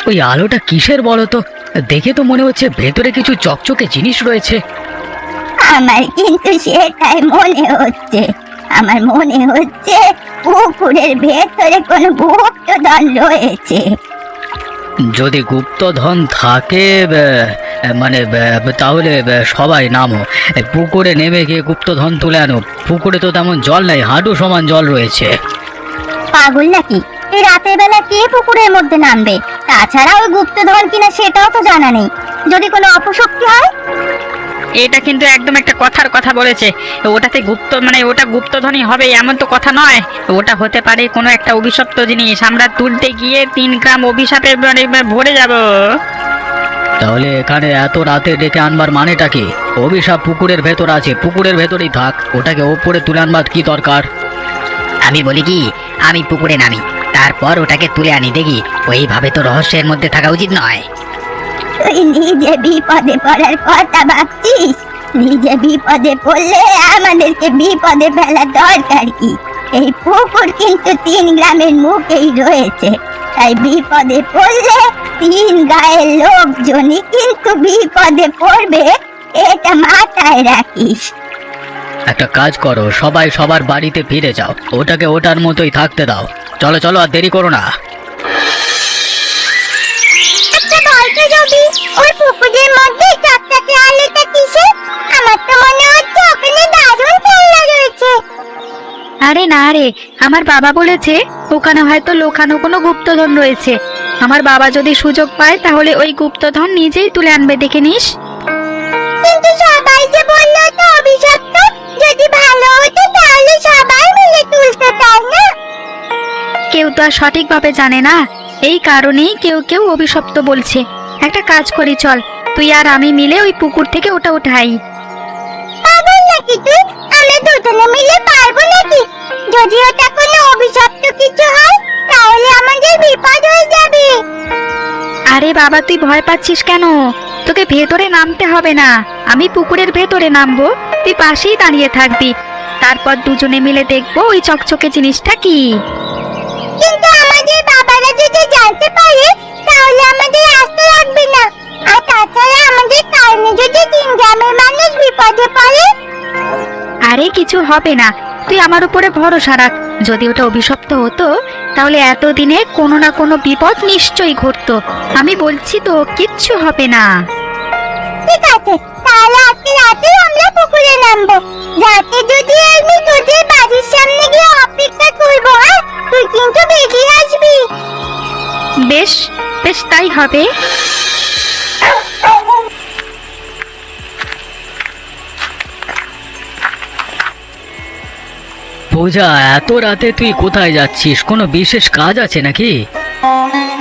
ওই আলোটা কিসের বলো তো? দেখে তো মনে হচ্ছে ভেতরে কিছু চকচকে জিনিস রয়েছে। আমার কিন্তু সেটাই মনে হচ্ছে। আমার মনে হচ্ছে পুকুরের ভেতরে কোনো গুপ্তধন রয়েছে। যদি গুপ্তধন থাকে মানে তাহলে সবাই নামো, পুকুরে নেমে গিয়ে গুপ্তধন তুলে আনো। পুকুরে তো তেমন জল নাই, হাঁটু সমান জল রয়েছে। পাগল নাকি? এই রাতের বেলা কে পুকুরের মধ্যে নামবে? তাছাড়া ওই গুপ্তধন কিনা সেটাও তো জানা নেই। যদি কোনো অপশক্তি হয়? এটা কিন্তু একদম একটা কথার কথা বলেছে। ওটাতে গুপ্ত মানে ওটা গুপ্তধনই হবে এমন তো কথা নয়। ওটা হতে পারে কোনো একটা অভিশপ্ত জিনিস। আমরা তুলতে গিয়ে 3 গ্রাম অভিশাপে মানে ভরে যাব। তাহলে এখানে এত রাতে ডেকে আনবার মানেটা কি? অভিশাপ পুকুরের ভেতর আছে, পুকুরের ভেতরেই থাক। ওটাকে ওপরে তুলে আনবার কি দরকার? আমি বলি কি, আমি পুকুরে নামি, তারপর ওটাকে তুলে আনি দেখি। ওইভাবে তো রহস্যের মধ্যে থাকা উচিত নয়। তুই নিজে বিপদে পড়ার কথা ভাবছিস? নিজে বিপদে পড়লে আমাদেরকে বিপদে ফেলার দরকার কি? এই পুকুর কিন্তু 3 গ্রামের মুখেই রয়েছে। তাই বিপদে পড়লে 3 গায়ের লোকজনই কিন্তু বিপদে পড়বে, এটা মাথায় রাখিস। একটা কাজ করো, সবাই সবার বাড়িতে ফিরে যাও, ওটাকে ওটার মতোই থাকতে দাও। চলো চলো, আর দেরি করো না। আচ্ছা বলতো রবি, ওই পুকুরের মধ্যে চকচকে আলোটা কিসের? আমার তো মনে হচ্ছে ওখানে দারুণ খেলনা রয়েছে। আরে না রে, আমার বাবা বলেছে ওখানে হয়তো লোকানো কোনো গুপ্তধন রয়েছে। আমার বাবা যদি সুযোগ পায় তাহলে ওই গুপ্তধন নিজেই তুলে আনবে, দেখে নিস। কিন্তু সবাই যে বললো তো অভিশপ্ত। যদি ভালো হতো তাহলে সবাই মিলে তুলতে, তাই না? কেউ তো আর সঠিকভাবে জানে না, এই কারণেই কেউ কেউ অভিশপ্ত বলছে। একটা কাজ করি, চল তুই আর আমি মিলে ওই পুকুর থেকে ওটা উঠাই। পাগল নাকি তুই? আমরা দুজনে মিলে পারবো নাকি? যদি ওটা কোনো অভিশপ্ত কিছু হয় তাহলে আমাদের বিপদ হয়ে যাবে। আরে বাবা, তুই ভয় পাচ্ছিস কেন? তোকে ভেতরে নামতে হবে না, আমি পুকুরের ভেতরে নামবো, তুই পাশেই দাঁড়িয়ে থাকবি। তারপর দুজনে মিলে দেখবো ওই চকচকে জিনিসটা কি। কিন্তু আমাদের বাবারা যদি জানতে পারে তাহলে আমাদের আসতে লাগবে না। আর তাছাড়া আমাদের কারণে যদি 3 গ্রামের মানুষ বিপদে পড়ে। আরে কিছু হবে না, তুই আমার উপরে ভরসা রাখ। যদি ওটা অভিশপ্ত হতো তাহলে এতদিনে কোনো না কোনো বিপদ নিশ্চয়ই ঘটতো। আমি বলছি তো, কিচ্ছু হবে না। ঠিক আছে, তাহলে আজকে রাতে আমরা পুকুরে নামবো। রাতে যদি আমি তোদের বাড়ির সামনে গিয়ে অপেক্ষা করবো, হ্যাঁ? তুই কিন্তু বেরিয়ে আসবি। বেশ বেশ, তাই হবে। পূজা, এত রাতে তুই কোথায় যাচ্ছিস? কোনো বিশেষ কাজ আছে নাকি?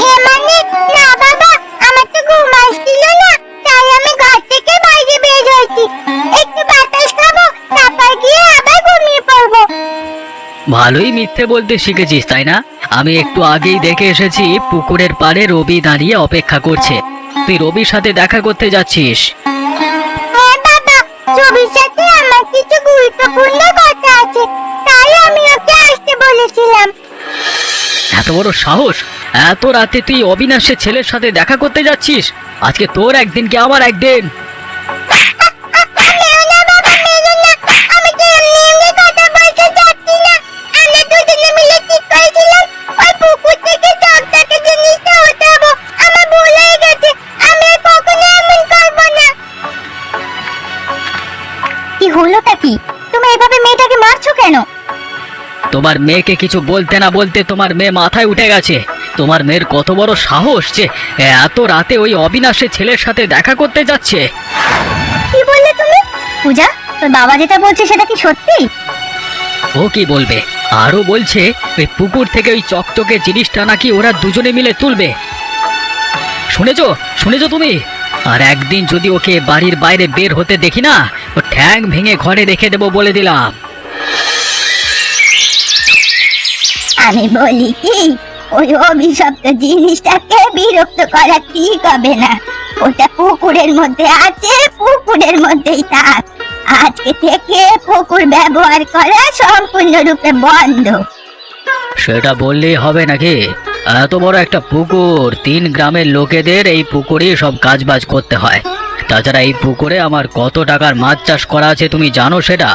এ মানে না বাবা, আমার তো ঘুম আসছিল না, তাই আমি ঘর থেকে বাইরে বের হয়েছি। একটু বাতাস খাবো, তারপর গিয়ে আবার ঘুমিয়ে পড়বো। ভালোই মিথ্যে বলতে শিখেছিস, তাই না? আমি একটু আগেই দেখে এসেছি পুকুরের পাড়ে রবি দাঁড়িয়ে অপেক্ষা করছে। তুই রবির সাথে দেখা করতে যাচ্ছিস? হ্যাঁ বাবা, রবির সাথে আমার কিছু গুরুত্বপূর্ণ কথা আছে, তাই আমি ওকে আসতে বলেছিলাম। এত বড় সাহস! এত রাতে তুই অবিনাশের ছেলের সাথে দেখা করতে যাচ্ছিস? আজকে তোর একদিন কি আমার একদিন। মেরো না বাবা, মেরো না। আমি তো এমনি এমনি কথা বলতে চাচ্ছি না। আমরা দুজনে মিলে ঠিক করেছিলাম ওই পুকুর থেকে চকচকে জিনিসটা উঠাবো। আমার ভুল হয়ে গেছে, আমি আর কখনো এমন করবো না। কি হলোটা কি? তুমি এভাবে মেয়েটাকে মারছো কেন? তোমার মেয়েকে কিছু বলতে না বলতে তোমার মেয়ে মাথায় উঠে গেছে। তোমার মেয়ের কত বড় সাহস যে এত রাতে ওই অবিনাশের ছেলের সাথে দেখা করতে যাচ্ছে। কি বললে তুমি? পূজা, তোর বাবা যেটা বলছে সেটা কি সত্যি? ও কি বলবে, আরো বলছে ওই পুকুর থেকে ওই চকচকে জিনিসটা নাকি ওরা দুজনে মিলে তুলবে। শুনেছো শুনেছো তুমি? আর একদিন যদি ওকে বাড়ির বাইরে বের হতে দেখি না, ও ঠ্যাং ভেঙে ঘরে রেখে দেবো বলে দিলাম। আমি বলি কি, ওই অভিশপ্ত জিনিসটাকে বিরক্ত করা ঠিক হবে না। ওটা পুকুরের মধ্যে আছে, পুকুরের মধ্যেই থাক। আজকে থেকে পুকুর ব্যবহার করা সম্পূর্ণরূপে বন্ধ। সেটা বললেই হবে নাকি? এত বড় একটা পুকুর, 3 গ্রামের লোকেদের এই পুকুরে সব কাজবাজ করতে হয়। তাছাড়া এই পুকুরে আমার কত টাকার মাছ চাষ করা আছে তুমি জানো সেটা?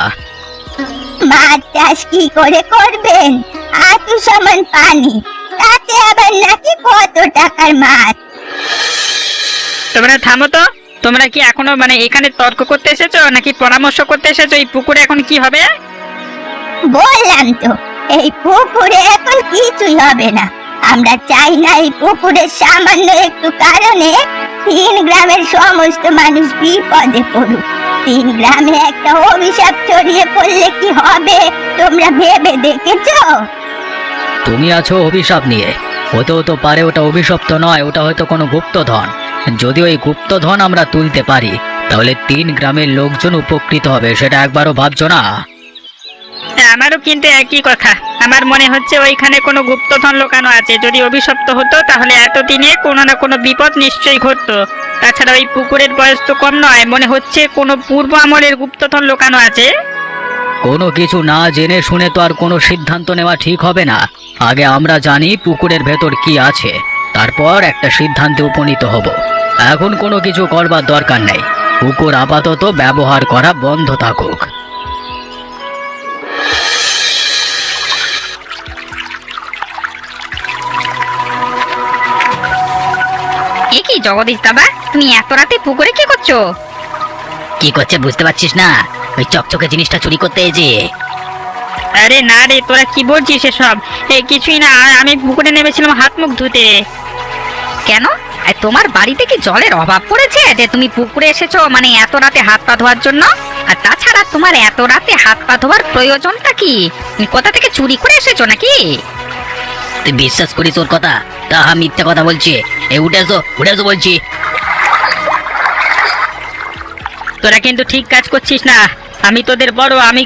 মাছ চাষ কি করে করবেন? হাঁটু সমান পানি, তাতে আবার নাকি কত টাকার মাছ? তোমরা থামো তো। তোমরা কি এখনো মানে এখানে তর্ক করতে এসেছো নাকি পরামর্শ করতে এসেছো এই পুকুরে এখন কি হবে? বললাম তো, এই পুকুরে এখন কিছুই হবে না। আমরা চাই না এই পুকুরের সামান্য একটু কারণে 3 গ্রামের সমস্ত মানুষ বিপদে পড়ুক। 3 গ্রামে একটা অভিশাপ ছড়িয়ে পড়লে কি হবে তোমরা ভেবে দেখেছো? তুমি আছো অভিশাপ নিয়ে, হতেও তো পারে ওটা অভিশপ্ত নয়, ওটা হয়তো কোনো গুপ্তধন। যদি ওই গুপ্তধন আমরা তুলতে পারি তাহলে 3 গ্রামের লোকজন উপকৃত হবে, সেটা একবারও ভাবছো না? আমারও কিন্তু একই কথা। আমার মনে হচ্ছে ওইখানে কোনো গুপ্তধন লুকানো আছে। যদি অভিশপ্ত হতো তাহলে এতদিনে কোনো না কোনো বিপদ নিশ্চয়ই ঘটতো। তাছাড়া ওই পুকুরের বয়স তো কম নয়, মনে হচ্ছে কোনো পূর্ব আমলের গুপ্তধন লুকানো আছে। কোনো কিছু না জেনে শুনে তো আর কোনো সিদ্ধান্ত নেওয়া ঠিক হবে না। আগে আমরা জানি পুকুরের ভেতর কি আছে, তারপর একটা সিদ্ধান্তে উপনীত হব। এখন কোনো কিছু করবার দরকার নেই, পুকুর আপাতত ব্যবহার করা বন্ধ থাকুক। এ কি জগদীশ দাদা, তুমি এত রাতে পুকুরে কি করছো? কি করছে বুঝতে পারছিস না? ওই চকচকে জিনিসটা চুরি করতে এসে। আরে না রে, তোরা কি বলছিস এসব? কিছুই না, আমি পুকুরে নেমেছিলাম হাত মুখ ধুতে। কেন? তোমার বাড়িতে কি জলের অভাব পড়েছে যে তুমি পুকুরে এসেছো মানে এত রাতে হাত পা ধোয়ার জন্য? আর তাছাড়া তোমার এত রাতে হাত পা ধোয়ার প্রয়োজনটা কি? তুমি কোথা থেকে চুরি করে এসেছো নাকি? তুই বিশ্বাস করিস ওর কথা? তা মিথ্যা কথা বলছি। উঠে এসো বলছি। তোরা কিন্তু ঠিক কাজ করছিস না। আমি তোদের বড়, আমি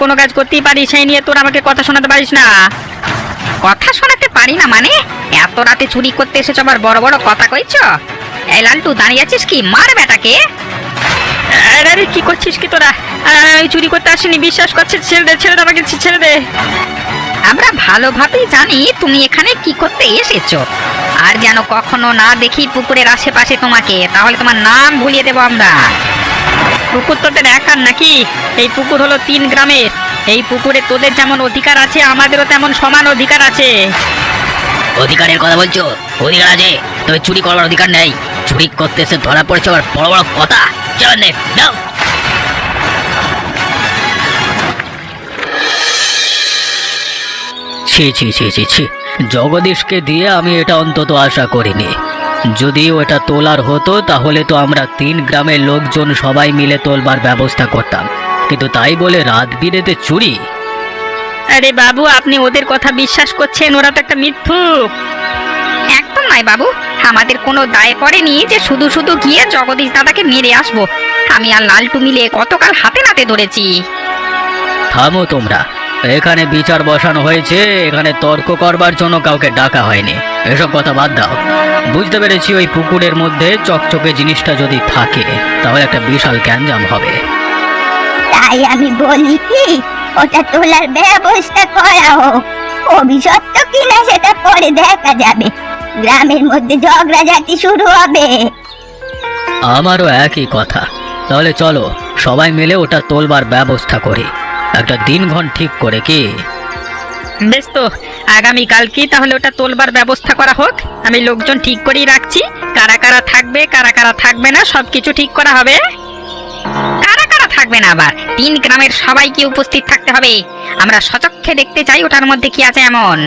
কোনো কাজ করতেই পারি, সেই নিয়ে তোরা আমাকে কথা শোনাতে পারিস না। কথা শোনাতে পারি না মানে? এত রাতে চুরি করতে এসেছো আবার বড় বড় কথা কইছো? এই লালটু দাঁড়িয়ে আছিস কি? মার বেটাকে। আরে কি করছিস কি তোরা? আমি চুরি করতে আসিনি, বিশ্বাস করছিস? ছেড়ে দে আমাকে, ছেড়ে দে। আমরা ভালোভাবেই জানি তুমি এখানে কি করতে এসেছো। আর যেন কখনো না দেখি পুকুরের আশেপাশে তোমাকে, তাহলে তোমার নাম ভুলিয়ে দেবো আমরা। পুকুর তোদের একার নাকি? এই পুকুর হলো 3 গ্রামের। এই পুকুরে তোদের যেমন অধিকার আছে আমাদেরও তেমন সমান অধিকার আছে। অধিকারের কথা বলছো? অধিকার আছে, তবে চুরি করবার অধিকার নেই। চুরি করতে এসে ধরা পড়েছে আবার বড় বড় কথা। চল নে, নাও। ছি ছি ছি ছি ছি, জগদীশকে দিয়ে আমি এটা অন্তত আশা করিনি। যদি ওটা তোলার হতো তাহলে তো আমরা 3 গ্রামের লোকজন সবাই মিলে তোলবার ব্যবস্থা করতাম, কিন্তু তাই বলে রাত বিরেতে চুরি? আরে বাবু, আপনি ওদের কথা বিশ্বাস করছেন? ওরা তো একটা মিথ্যুক। একদম নয় বাবু, আমাদের কোনো দায় পড়েনি যে শুধু শুধু গিয়ে জগদীশ দাদাকে মেরে আসবো। আমি আর লালটু মিলে কতকাল হাতে নাতে ধরেছি। থামো তোমরা, এখানে বিচার বসানো হয়েছে, এখানে তর্ক করবার জন্য কাউকে ডাকা হয়নি। এসব কথা বাদ দাও। বুঝতে পেরেছি ওই পুকুরের মধ্যে চকচকে জিনিসটা যদি থাকে তাহলে একটা বিশাল গ্যাঞ্জাম হবে। তাই আমি বলি কি, ওটা তোলার ব্যবস্থা করা হোক। অভিশপ্ত কিনা সেটা পরে দেখা যাবে। গ্রামের মধ্যে ঝগড়াঝাটি শুরু হবে। আমারও একই কথা। তাহলে চলো সবাই মিলে ওটা তোলবার ব্যবস্থা করি, একটা দিনক্ষণ ঠিক করে। কি বেশ, তো আগামীকাল কি তাহলে ওটা তোলবার ব্যবস্থা করা হোক। আমি লোকজন ঠিক করেই রাখছি, কারা কারা থাকবে কারা কারা থাকবে না সবকিছু ঠিক করা হবে। কারা কারা থাকবে না আবার? 3 গ্রামের সবাইকে উপস্থিত থাকতে হবে। আমরা সচক্ষে দেখতে চাই ওটার মধ্যে কি আছে এমন।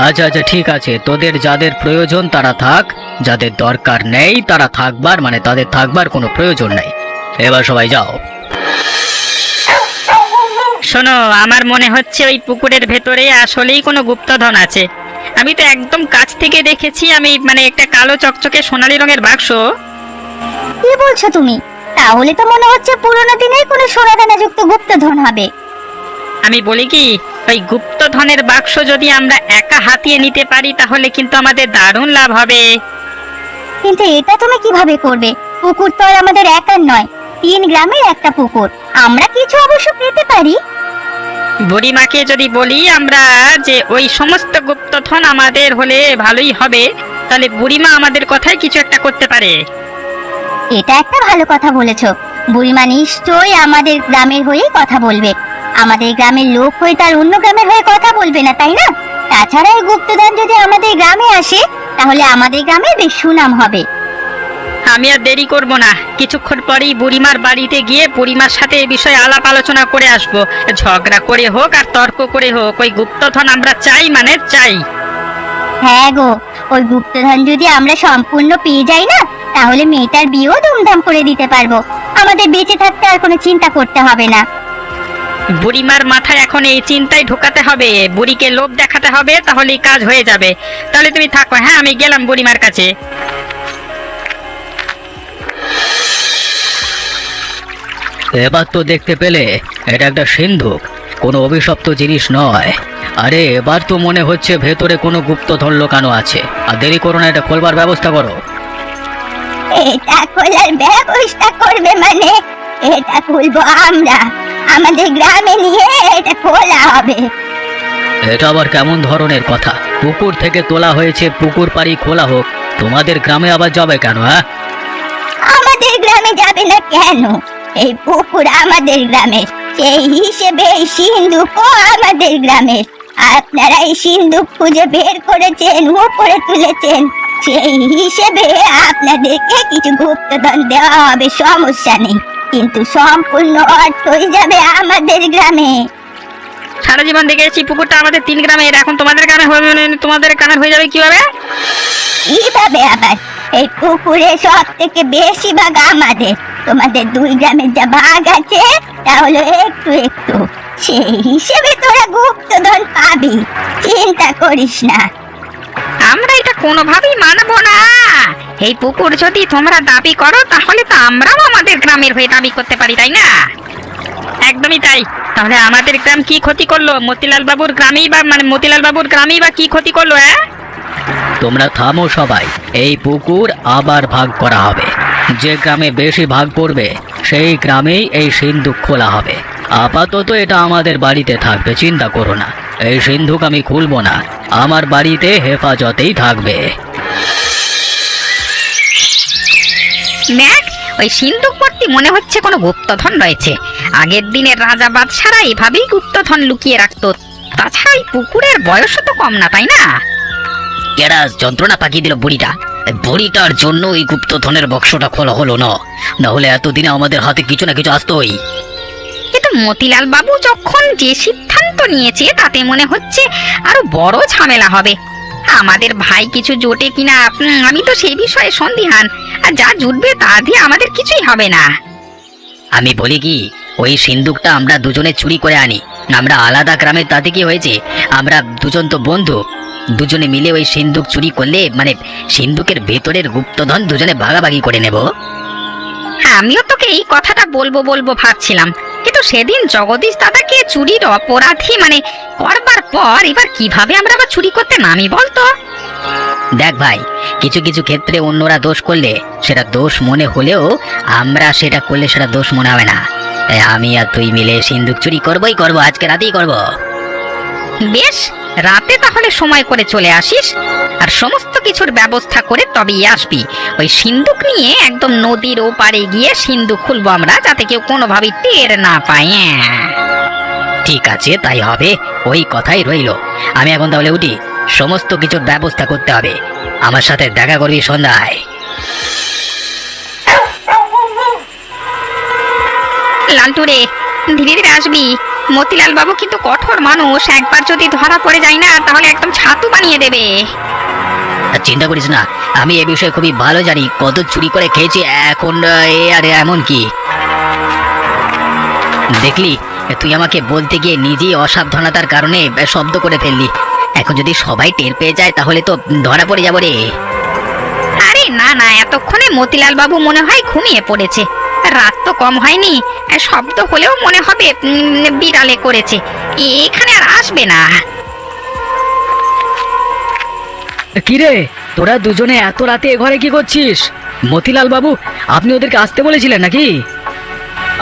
আচ্ছা আচ্ছা ঠিক আছে, তোদের যাদের প্রয়োজন তারা থাক, যাদের দরকার নেই তারা থাকবার মানে তাদের থাকবার কোনো প্রয়োজন নেই। এবার সবাই যাও। শোনো, আমার মনে হচ্ছে ওই পুকুরের ভেতরে আসলেই কোনো গুপ্তধন আছে। আমি তো একদম কাছ থেকে দেখেছি, আমি মানে একটা কালো চকচকে সোনালী রঙের বাক্স। কি বলছো তুমি? তাহলে তো মনে হচ্ছে পুরোনো দিনের কোনো সোনাদানা যুক্ত গুপ্তধন হবে। আমি বলি কি, ওই গুপ্তধনের বাক্স যদি আমরা একা হাতিয়ে নিতে পারি তাহলে কিন্তু আমাদের দারুণ লাভ হবে। কিন্তু এটা তুমি কিভাবে করবে? পুকুর তো আর আমাদের একার নয়, 3 গ্রামের একটা পুকুর। আমরা কিছু অবশ্য পেতে পারি। বুড়িমাকে যদি বলি আমরা যে ওই সমস্ত গুপ্তধন আমাদের হলে ভালোই হবে, তাহলে বুড়িমা আমাদের কথায় কিছু একটা করতে পারে। এটা একটা ভালো কথা বলেছো। বুড়িমা নিশ্চয়ই আমাদের গ্রামের হয়েই কথা বলবে। আমাদের গ্রামের লোক হয়ে তার অন্য গ্রামের হয়ে কথা বলবে না, তাই না? তাছাড়া এই গুপ্তধন যদি আমাদের গ্রামে আসে তাহলে আমাদের গ্রামের বেশ সুনাম হবে। আমি আর দেরি করব না, কিছুক্ষণ পরেই বুড়িমার বাড়িতে গিয়ে বুড়িমার সাথে এই বিষয়ে আলাপ আলোচনা করে আসব। ঝগড়া করে হোক আর তর্ক করে হোক, ওই গুপ্তধন আমরা চাই মানে চাই। হ্যাঁ গো, ওই গুপ্তধন যদি আমরা সম্পূর্ণ পেয়ে যাই না, তাহলে মেয়েটার বিয়েও ধুমধাম করে দিতে পারবো। আমাদের বেঁচে থাকতে আর কোনো চিন্তা করতে হবে না। বুড়িমার মাথায় এখন এই চিন্তায় ঢোকাতে হবে, বুড়িকে লোভ দেখাতে হবে, তাহলেই কাজ হয়ে যাবে। তাহলে তুমি থাকো, হ্যাঁ আমি গেলাম বুড়িমার কাছে। এবার তো দেখতে পেলে এটা একটা সিন্ধুক, কোনো অভিশপ্ত জিনিস নয়। আরে এবার তো মনে হচ্ছে ভেতরে কোনো গুপ্তধন লুকানো আছে। আর দেরি করো না, এটা খোলবার ব্যবস্থা করো। এটা খোলার ব্যবস্থা করবে মানে? এটা খুলবো আমরা, আমাদের গ্রামে নিয়ে এটা খোলা হবে। এটা আবার কেমন ধরনের কথা? পুকুর থেকে তোলা হয়েছে, পুকুর পাড়ি খোলা হোক, তোমাদের গ্রামে আবার যাবে কেন? হ্যাঁ, আমাদের গ্রামে যাবে না কেন? এই পুকুর আমাদের গ্রামের, সেই হিসেবে এই সিন্ধুকও আমাদের গ্রামের। আপনারা এই সিন্ধুক খুঁজে বের করেছেন, উপরে তুলেছেন, সেই হিসেবে আপনাদেরকে কিছু গুপ্তধন দেওয়া হবে, সমস্যা নেই। কিন্তু সম্পূর্ণ অর্থই যাবে আমাদের গ্রামে। সারা জীবন দেখেছি পুকুরটা আমাদের 3 গ্রামের, এখন তোমাদের গ্রামে হবে মানে তোমাদের গ্রামের হয়ে যাবে কিভাবে? কিভাবে আবার? এই পুকুরে সব থেকে বেশি ভাগ আমাদের। তোমাদের 2 গ্রামের যা ভাগ আছে তা হলো একটু একটু। সেই হিসেবে তোরা গুপ্তধন পাবি, চিন্তা করিস না। আমরা এটা কোনোভাবেই মানবো না। এই পুকুর যদি তোমরা দাবি করো তাহলে তো আমরাও আমাদের গ্রামের হয়ে দাবি করতে পারি, তাই না? একদমই তাই। তাহলে আমাদের গ্রাম কি ক্ষতি করলো? মতিলাল বাবুর গ্রামেই বা কি ক্ষতি করলো? হ্যাঁ, তোমরা থামো সবাই। এই পুকুর আবার ভাগ করা হবে। যে গ্রামে বেশি ভাগ পড়বে সেই গ্রামেই এই সিন্ধুক খোলা হবে। আপাতত এটা আমাদের বাড়িতে থাকবে, চিন্তা করো না। এই সিন্ধুক আমি খুলবো না, আমার বাড়িতে হেফাজতেই থাকবে। দেখ, ওই সিন্ধুক ভর্তি মনে হচ্ছে কোনো গুপ্তধন রয়েছে। আগের দিনের রাজা বাদশারা এভাবেই গুপ্তধন লুকিয়ে রাখতো। তাছাড়া এই পুকুরের বয়সও তো কম না, তাই না? কেডা যন্ত্রণা পাকিয়ে দিল বুড়িটা। বুড়িটার জন্য এই গুপ্তধনের বক্সটা খোলা হলো না, না হলে এতদিনে আমাদের হাতে কিছু না কিছু আসতোই। কিন্তু মতিলাল বাবু যখন যে সিদ্ধান্ত নিয়েছে তাতে মনে হচ্ছে আরো বড় ঝামেলা হবে। আমাদের ভাই কিছু জোটে কিনা আমি তো সেই বিষয়ে সন্দিহান। আর যা জুটবে তা দিয়ে আমাদের কিছুই হবে না। আমি বলি কি, ওই সিন্ধুকটা আমরা দুজনে চুরি করে আনি। আমরা আলাদা গ্রামে, তাতে কি হয়েছে? আমরা দুজন তো বন্ধু, দুজনে মিলে ওই সিন্ধুক চুরি করলে মানে সিন্ধুকের ভেতরের গুপ্তধন দুজনে ভাগাভাগি করে নেব। আমিও তোকে এই কথাটা বলবো ভাবছিলাম, কিন্তু সেদিন জগদীশ দাদাকে চুরির অপরাধী করবার পর এবার কিভাবে আমরা আবার চুরি করতে নামি বলতো? দেখ ভাই, কিছু কিছু ক্ষেত্রে অন্যরা দোষ করলে সেটা দোষ মনে হলেও আমরা সেটা করলে সেটা দোষ মনে হবে না। তাই আমি আর তুই মিলে সিন্ধুক চুরি করবই করব, আজকে রাতেই করব। বেশ, রাতে তাহলে সময় করে চলে আসিস, আর সমস্ত কিছুর ব্যবস্থা করে তবেই আসবি। ওই সিন্ধুক নিয়ে একদম নদীর ওপারে গিয়ে সিন্ধুক খুলবো আমরা, যাতে কেউ কোনোভাবেই টের না পায়। ঠিক আছে, তাই হবে, ওই কথাই রইল। আমি এখন তাহলে উঠি, সমস্ত কিছুর ব্যবস্থা করতে হবে। আমার সাথে দেখা করবি সন্ধ্যায়। লালটু রে, ধীরে ধীরে আসবি। মতিলাল বাবু কিন্তু কঠোর মানুষ, একবার যদি ধরা পড়ে যায় না তাহলে একদম ছাতু বানিয়ে দেবে। চিন্তা করিস না, আমি এ বিষয়ে খুবই ভালো জানি, কত চুরি করে খেয়েছি। এখন আরে এমন কি দেখলি, তুই আমাকে বলতে গিয়ে নিজেই অসাবধানতার কারণে শব্দ করে ফেললি। এখন যদি সবাই টের পেয়ে যায় তাহলে তো ধরা পড়ে যাবো রে। আরে না না, এতক্ষণে মতিলাল বাবু মনে হয় ঘুমিয়ে পড়েছে। রাত তো কম হয়নি, শব্দ হলেও মনে হবে বিড়ালে করেছে। এখানে আর আসবে না। কিরে, তোরা দুজনে এত রাতে এ ঘরে কি করছিস? মতিলাল বাবু, আপনি ওদেরকে আসতে বলেছিলেন নাকি?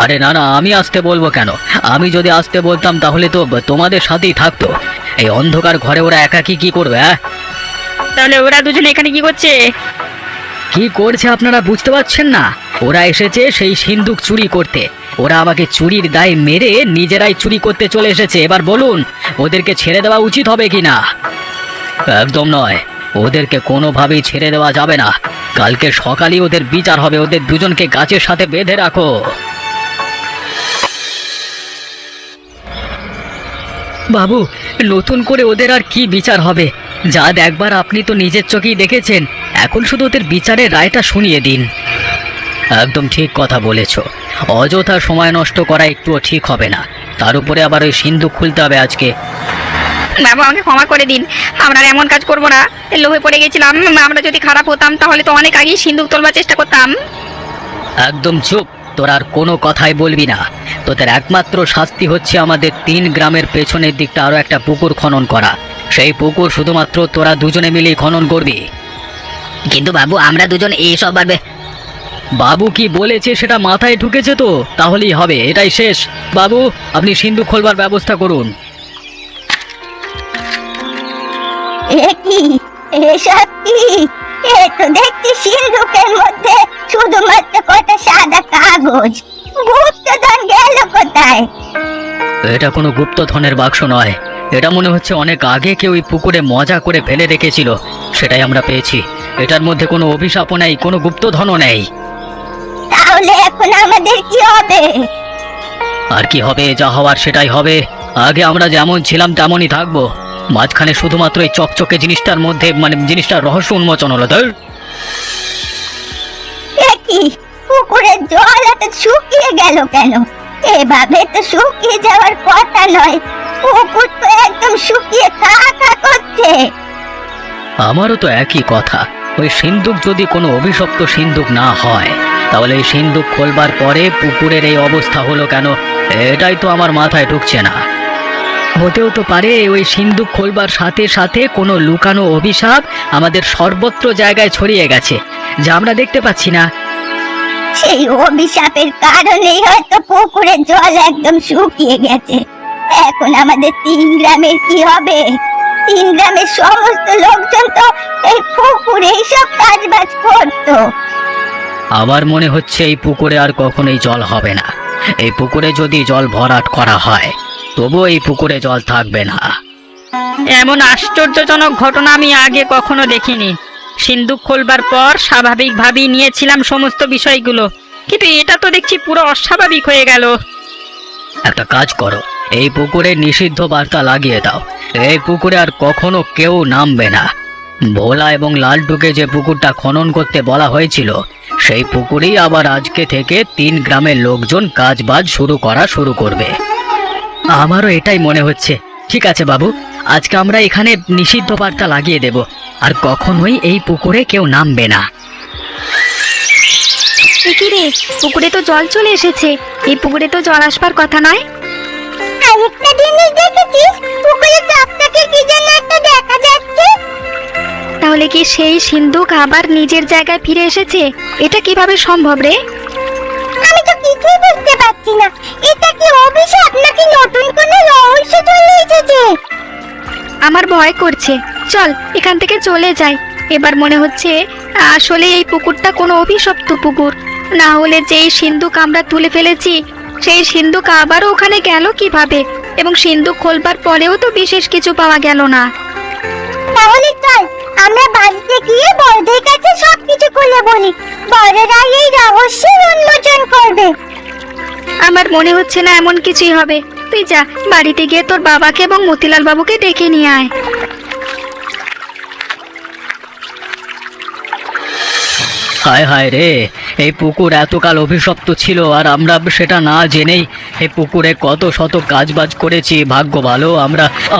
আরে না না, আমি আসতে বলবো কেন? আমি যদি আসতে বলতাম তাহলে তো তোমাদের সাথেই থাকতো। এই অন্ধকার ঘরে ওরা একাকী কি করবে? হ্যাঁ, তাহলে ওরা দুজনে এখানে কি করছে? কি করছে আপনারা বুঝতে পারছেন না? ওরা এসেছে সেই সিন্দুক চুরি করতে। ওরা আমাকে চুরির দায় মেরে নিজেরাই চুরি করতে চলে এসেছে। এবার বলুন, ওদেরকে ছেড়ে দেওয়া উচিত হবে কিনা? একদম নয়, ওদেরকে কোনোভাবেই ছেড়ে দেওয়া যাবে না। কালকে সকালেই ওদের বিচার হবে। ওদের দুজনকে গাছের সাথে বেঁধে রাখো। বাবু, নতুন করে ওদের আর কি বিচার হবে? যা দেখবার আপনি তো নিজের চোখেই দেখেছেন। এখন শুধু ওদের বিচারের রায়টা শুনিয়ে দিন। একদম ঠিক কথা বলেছ। অযথা সময় নষ্ট করা একটুও ঠিক হবে না। তার উপরে আবার ওই সিন্দুক খুলতে হবে আজকে। বাবু, আমাকে ক্ষমা করে দিন। আমরা আর এমন কাজ করব না। লোভে পড়ে গেছিলাম। আমরা যদি খারাপ হতাম তাহলে তো অনেক আগেই সিন্দুক তোলবার চেষ্টা করতাম। একদম চুপ, তোর আর কোনো কথাই বলবি না। তোদের একমাত্র শাস্তি হচ্ছে আমাদের 3 গ্রামের পেছনের দিকটা আরো একটা পুকুর খনন করা। সেই পুকুর শুধুমাত্র তোরা দুজনে মিলেই খনন করবি। কিন্তু বাবু, আমরা দুজন এইসব পারবে? বাবু কি বলেছে সেটা মাথায় ঢুকেছে তো? তাহলেই হবে, এটাই শেষ। বাবু, আপনি সিন্ধুক খোলবার ব্যবস্থা করুন। এ কি? এসব কি? এ তো দেখছি সিন্ধুকের মধ্যে শুধুমাত্র কটা সাদা কাগজ। গুপ্তধন গেল কোথায়? এটা কোনো গুপ্তধনের বাক্স নয়। এটা মনে হচ্ছে অনেক আগে কেউ এই পুকুরে মজা করে ফেলে রেখেছিল, সেটাই আমরা পেয়েছি। এটার মধ্যে কোনো অভিশাপও নেই, কোনো গুপ্তধনও নেই। তাহলে এখন আমাদের কি হবে? আর কি হবে? যা হওয়ার সেটাই হবে। আগে আমরা যেমন ছিলাম তেমনই থাকবো। মাঝখানে শুধুমাত্র এই চকচকে জিনিসটার মধ্যে জিনিসটার রহস্য উন্মোচন হলো। ধর, এ কি? পুকুরের জল এত শুকিয়ে গেল কেন? এভাবে তো শুকিয়ে যাওয়ার কথা নয়। পুকুর তো একদম শুকিয়ে খা খা করছে। আমারও তো একই কথা। ওই সিন্দুক যদি কোনো অভিশপ্ত সিন্দুক না হয়, তাহলে এই সিন্দুক খোলবার পরে পুকুরের এই অবস্থা হলো কেন? এটাই তো আমার মাথায় ঢুকছে না। হতেও তো পারে ওই সিন্দুক খোলবার সাথে সাথে কোনো লুকানো অভিশাপ আমাদের সর্বত্র জায়গায় ছড়িয়ে গেছে, যা আমরা দেখতে পাচ্ছি না। সেই অভিশাপের কারণেই হয়তো পুকুরের জল একদম শুকিয়ে গেছে। এখন আমাদের 3 গ্রামের কি হবে? 3 গ্রামের সমস্ত লোকজন তো এই পুকুরে সব কাজ বাজ করতো। আমার মনে হচ্ছে এই পুকুরে আর কখনোই জল হবে না। এই পুকুরে যদি জল ভরাট করা হয়, তবুও এই পুকুরে জল থাকবে না। এমন আশ্চর্যজনক ঘটনা আমি আগে কখনো দেখিনি। সিন্দুক খোলবার পর স্বাভাবিকভাবেই নিয়েছিলাম সমস্ত বিষয়গুলো, কিন্তু এটা তো দেখছি পুরো অস্বাভাবিক হয়ে গেল। একটা কাজ করো, এই পুকুরে নিষিদ্ধ বার্তা লাগিয়ে দাও। এই পুকুরে আর কখনো কেউ নামবে না। ভোলা এবং লালটুকে যে পুকুরটা খনন করতে বলা হয়েছিল, সেই পুকুরেই আবার আজকে থেকে 3 গ্রামের লোকজন কাজবাজ শুরু করবে। আমারও এটাই মনে হচ্ছে। ঠিক আছে বাবু, আজকে আমরা এখানে নিষিদ্ধ বার্তা লাগিয়ে দেব, আর কখনোই এই পুকুরে কেউ নামবে না। কি রে, পুকুরে তো জল চলে এসেছে। এই পুকুরে তো জল আসবার কথা নয়। আরেকটা জিনিস দেখেছিস? পুকুরে টকটকে কি যেন একটা দেখা যাচ্ছে। তাহলে কি সেই সিন্ধুক আবার নিজের জায়গায় ফিরে এসেছে? এটা কিভাবে সম্ভব রে? আমি তো কিছুই বুঝতে পারছি না। এটা কি অভিশাপ নাকি নতুন কোনো রহস্য চলে এসেছে? আমার ভয় করছে। চল এখান থেকে চলে যাই। এবার মনে হচ্ছে আসলে এই পুকুরটা কোনো অভিশপ্ত পুকুর। না হলে যেই সিন্ধুক আমরা তুলে ফেলেছি, সেই সিন্ধুক আবারও ওখানে গেল কিভাবে? এবং সিন্ধুক খোলবার পরেও তো বিশেষ কিছু পাওয়া গেল না। তাহলে চল আমরা বাড়িতে গিয়ে বড়দের কাছে সবকিছু খুলে বলি। বড়রা এই রহস্যের উন্মোচন করবে। আমার মনে হচ্ছে না এমন কিছুই হবে। তুই যা, বাড়িতে গিয়ে তোর বাবাকে এবং মতিলাল বাবুকে ডেকে নিয়ে আয়। হায় হায় রে, এই পুকুর এতকাল অভিশপ্ত ছিল আর আমরা সেটা না জেনেই এই পুকুরে কত শত কাজবাজ করেছি। ভাগ্য ভালো,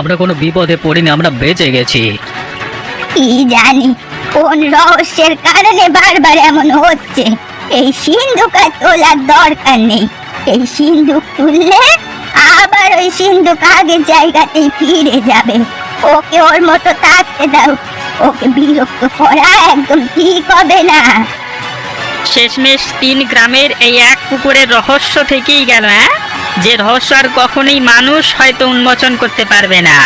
আমরা কোনো বিপদে পড়িনি, আমরা বেঁচে গেছি। কি জানি কোন রহস্যের কারণে বারবার এমন হচ্ছে। এই সিন্ধুক আর তোলার দরকার নেই। এই সিন্ধুক তুললে আবার ওই সিন্ধুক আগের জায়গাতেই ফিরে যাবে। ওকে ওর মতো থাকতে দাও। ওকে বিরক্ত করা একদম ঠিক হবে না। শেষমেশ 3 গ্রামের এই এক পুকুরের রহস্য থেকেই গেল, হ্যাঁ? যে রহস্য আর কখনোই মানুষ হয়তো উন্মোচন করতে পারবে না।